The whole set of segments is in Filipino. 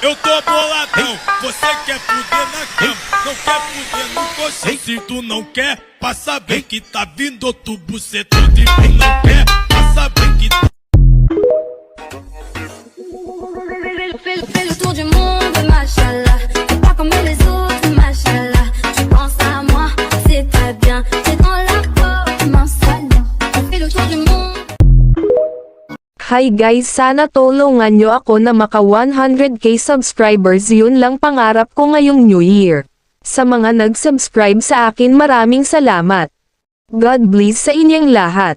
Eu tô boladão, você quer fuder na cama, não quer fuder no colchão. Se tu não quer, passa bem que tá vindo outro bucetão de mim. Não quer, passa bem que tá... Fais le tour du monde, machallah. T'es pas comme les autres, machallah. Tu penses à moi, c'est pas bien. T'es dans la peau, machallah. On fait le tour du monde. Hi guys, sana tulungan nyo ako na maka 100k subscribers, yun lang pangarap ko ngayong New Year. Sa mga nag-subscribe sa akin, maraming salamat. God bless sa inyong lahat.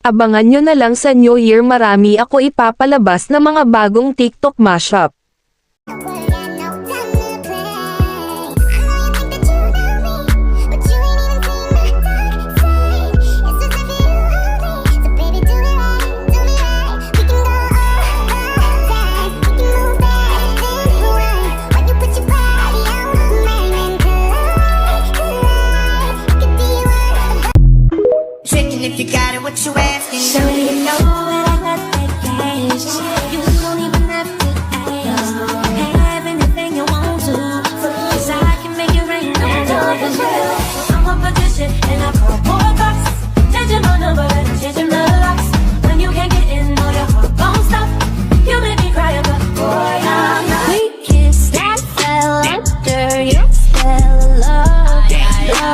Abangan nyo na lang sa New Year, marami ako ipapalabas na mga bagong TikTok mashup. If you got it, what you asking? So you know that I got that cash. You don't even have to ask. Have anything you want to, 'cause I can make it rain on top of you. I'm a magician and I call boy box. Changing my number and changing the locks. When you can't get in, all your heart gon' stop. You make me cry, but boy, I'm not. We kissed and fell under your spell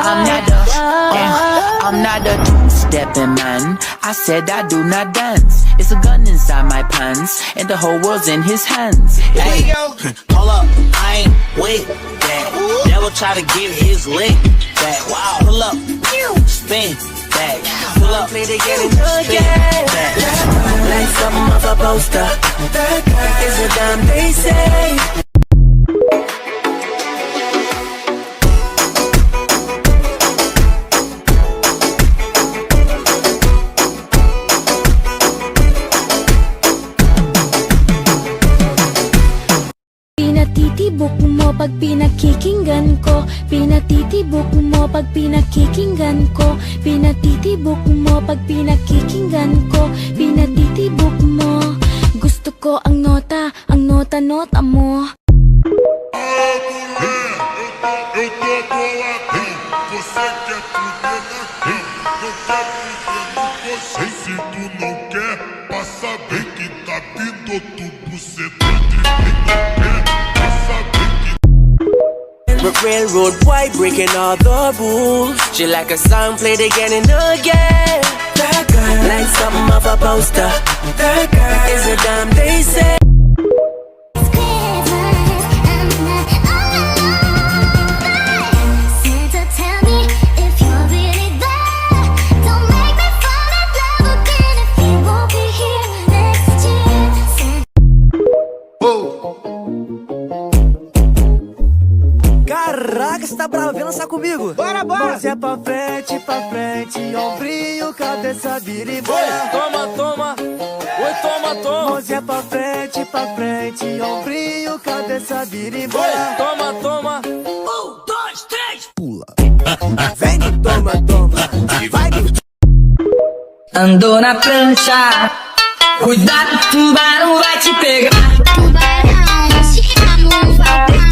of love. I'm not a two-stepping man. I said I do not dance. It's a gun inside my pants, and the whole world's in his hands. Hey, hold up, I ain't with that. Devil try to get his lick back. Wow, pull up, spin back. Pull up, play together, spin back. Like something off a poster. It's a damn they say. Pinatitibok mo pag pinakikinggan ko. Pinatitibok mo pag pinakikinggan ko. Pinatitibok mo pag pinakikinggan ko. Pinatitibok mo. Gusto ko ang nota mo. Eu tô boladão, você quer fuder na cama, não quer fuder no colchão. Se tu não quer, passa bem que tá vindo outro bucetão de mim. Não quer, passa bem que... Railroad boy breaking all the rules. She like a song played again and again. That girl, like something off a poster. That girl is a damn they say. Caraca, você tá bravo, vem lançar comigo. Bora, bora! Mãozinha pra frente, ombrinho, cabeça, vira e bora. Toma, toma. Oi, toma, toma. Mãozinha pra frente, ombrinho, cabeça, vira e bora. Toma, toma. 1, 2, 3, pula. Vem, toma, toma. Vai, Andou na prancha, cuidado, tubarão vai te pegar. Tubarão, se amor, vai pegar.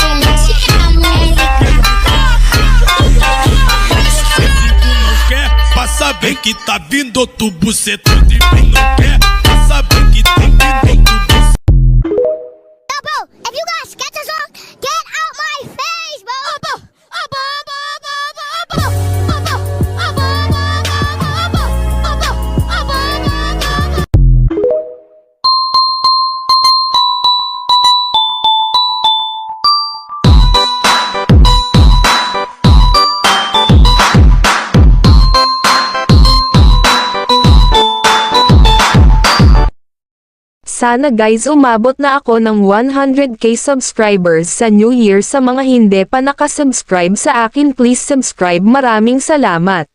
Passa bem que tá vindo outro bucetão de mim. Não quer, passa bem que tá vindo outro bucetão. Yo, bro, if you got sketches on, get out my face, bro. Sana guys umabot na ako ng 100k subscribers sa New Year. Sa mga hindi pa nakasubscribe sa akin, please subscribe. Maraming salamat.